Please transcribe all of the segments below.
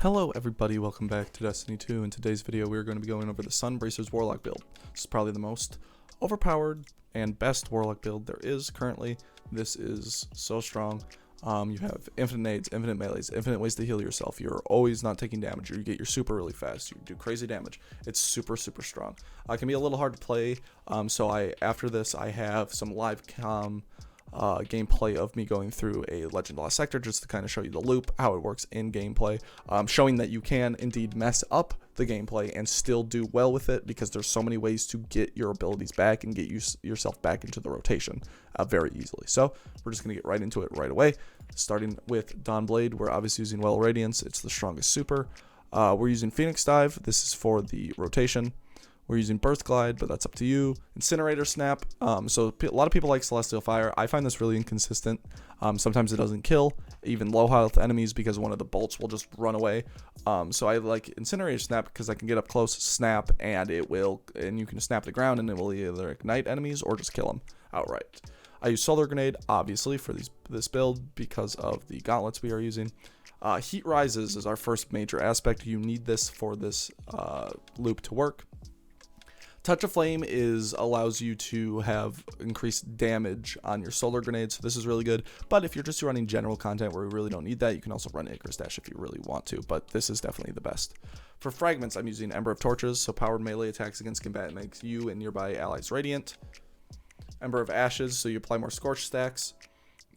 Hello everybody, welcome back to Destiny 2. In today's video we're going to be going over the SUNBRACERS Warlock build. This is probably the most overpowered and best Warlock build there is currently. This is so strong. You have infinite nades, infinite melees, infinite ways to heal yourself. You're always not taking damage. You get your super really fast. You do crazy damage. It's super strong. It can be a little hard to play, so after this I have some live gameplay of me going through a Legend Lost sector just to kind of show you the loop, how it works in gameplay, showing that you can indeed mess up the gameplay and still do well with it, because there's so many ways to get your abilities back and get yourself back into the rotation very easily. So we're just going to get right into it right away, starting with Dawnblade. We're obviously using Well Radiance. It's the strongest super. We're using Phoenix Dive. This is for the rotation. We're using Birth Glide, but that's up to you. Incinerator Snap. So a lot of people like Celestial Fire. I find this really inconsistent. Sometimes it doesn't kill even low health enemies because one of the bolts will just run away. So I like Incinerator Snap because I can get up close, snap, and you can snap the ground and it will either ignite enemies or just kill them outright. I use Solar Grenade, obviously, for this build because of the gauntlets we are using. Heat Rises is our first major aspect. You need this for this loop to work. Touch of Flame allows you to have increased damage on your solar grenades, so this is really good. But if you're just running general content where you really don't need that, you can also run Icarus Dash if you really want to, but this is definitely the best. For fragments, I'm using Ember of Torches, so powered melee attacks against combatant makes you and nearby allies radiant. Ember of Ashes, so you apply more scorch stacks,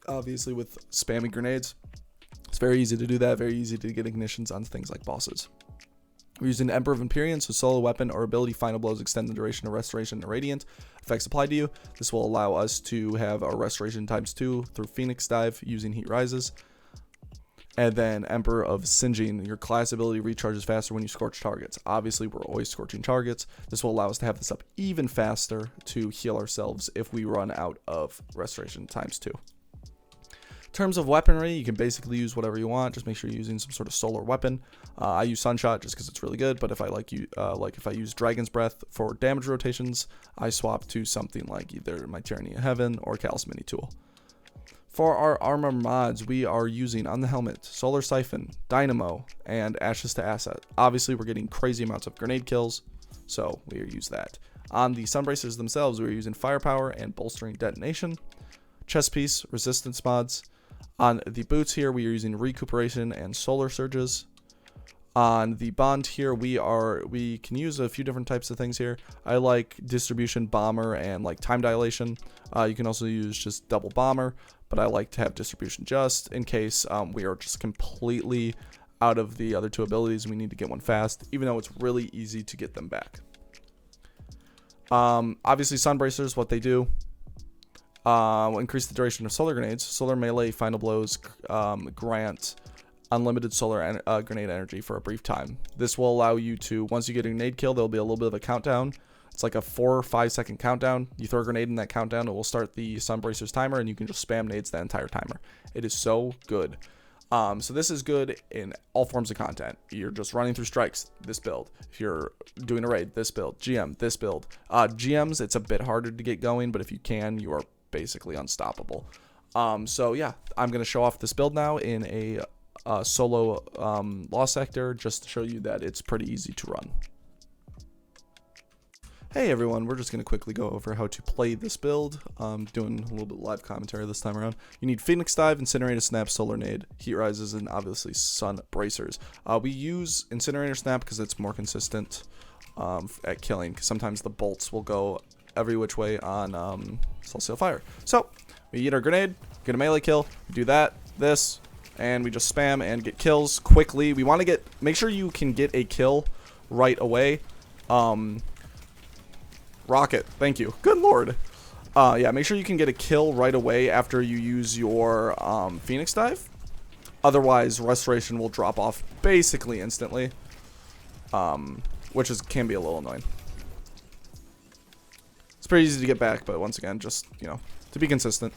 obviously with spamming grenades. It's very easy to do that, very easy to get ignitions on things like bosses. We're using Emperor of Empyrean, so solo weapon or ability final blows extend the duration of restoration and radiant effects applied to you. This will allow us to have our restoration ×2 through Phoenix Dive using Heat Rises. And then Emperor of Singeing, your class ability recharges faster when you scorch targets. Obviously, we're always scorching targets. This will allow us to have this up even faster to heal ourselves if we run out of restoration ×2. In terms of weaponry, you can basically use whatever you want. Just make sure you're using some sort of solar weapon. I use Sunshot just because it's really good, but if I use Dragon's Breath for damage rotations, I swap to something like either my Tyranny of Heaven or Callous Mini Tool. For our armor mods, we are using on the helmet Solar Siphon, Dynamo, and Ashes to Asset. Obviously, we're getting crazy amounts of grenade kills, so we use that. On the SUNBRACERS themselves, we're using Firepower and Bolstering Detonation. Chest Piece, Resistance mods. On the boots here, we are using Recuperation and Solar Surges. On the bond here, we can use a few different types of things here. I like Distribution, Bomber, and like Time Dilation. You can also use just Double Bomber, but I like to have Distribution just in case we are just completely out of the other two abilities and we need to get one fast, even though it's really easy to get them back. Obviously, SUNBRACERS, what they do. Increase the duration of solar grenades. Solar melee final blows grant unlimited solar grenade energy for a brief time. This will allow you to, once you get a grenade kill, there'll be a little bit of a countdown. It's like a 4 or 5 second countdown. You throw a grenade in that countdown, it will start the SUNBRACERS timer, and you can just spam nades that entire timer. It is so good. So this is good in all forms of content. You're just running through strikes, this build. If you're doing a raid, this build. GM, this build. GMs, it's a bit harder to get going, but if you can, you are basically unstoppable. So yeah, I'm going to show off this build now in a solo Lost sector just to show you that it's pretty easy to run. Hey everyone, we're just going to quickly go over how to play this build. Doing a little bit of live commentary this time around. You need Phoenix Dive, Incinerator Snap, Solar Nade, Heat Rises, and obviously SUNBRACERS. We use Incinerator Snap because it's more consistent at killing, because sometimes the bolts will go every which way on Celestial Fire. So we eat our grenade, get a melee kill, we do that, this, and we just spam and get kills quickly. We want to make sure you can get a kill right away. Rocket, thank you. Good lord. Yeah, make sure you can get a kill right away after you use your Phoenix Dive. Otherwise, restoration will drop off basically instantly, which can be a little annoying. It's pretty easy to get back, but once again, just, to be consistent.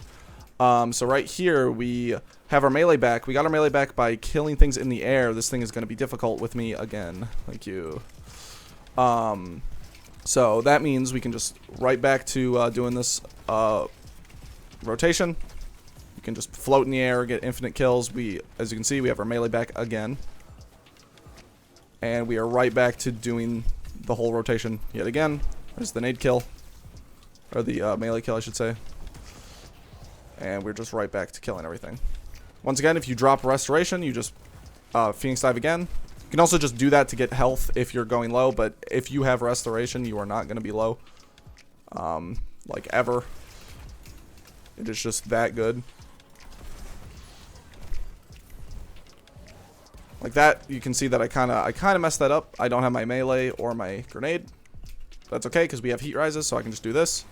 So right here, we have our melee back. We got our melee back by killing things in the air. This thing is going to be difficult with me again. Thank you. So that means we can just right back to doing this rotation. You can just float in the air, get infinite kills. As you can see, we have our melee back again. And we are right back to doing the whole rotation yet again. There's the nade kill. Or the melee kill, I should say. And we're just right back to killing everything. Once again, if you drop restoration, you just Phoenix Dive again. You can also just do that to get health if you're going low, but if you have restoration, you are not going to be low. Like ever. It is just that good. Like that, you can see that I kind of messed that up. I don't have my melee or my grenade. That's okay, because we have heat rises, so I can just do this.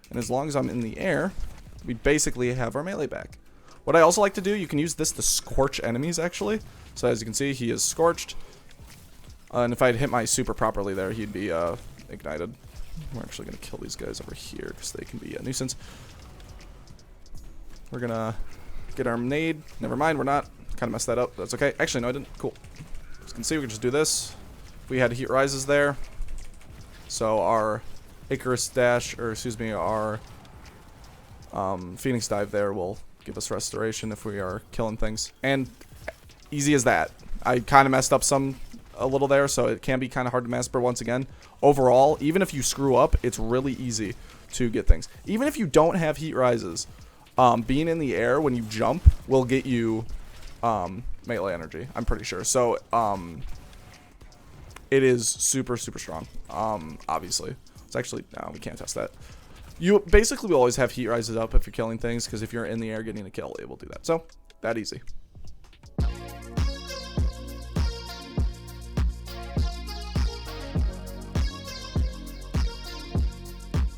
And as long as I'm in the air, we basically have our melee back. What I also like to do, you can use this to scorch enemies, actually. So as you can see, he is scorched. And if I had hit my super properly there, he'd be ignited. We're actually going to kill these guys over here, because they can be a nuisance. We're going to get our nade. Never mind, we're not. Kind of messed that up. That's okay. Actually, no, I didn't. Cool. As you can see, we can just do this. We had heat rises there. So our Icarus dash, or excuse me, our Phoenix dive there will give us restoration if we are killing things. And easy as that. I kind of messed up a little there, so it can be kind of hard to master once again. Overall, even if you screw up, it's really easy to get things. Even if you don't have heat rises, being in the air when you jump will get you melee energy, I'm pretty sure. So it is super strong. Obviously it's actually, no, we can't test that. You basically will always have heat rises up if you're killing things, because if you're in the air getting a kill, it will do that. So that easy.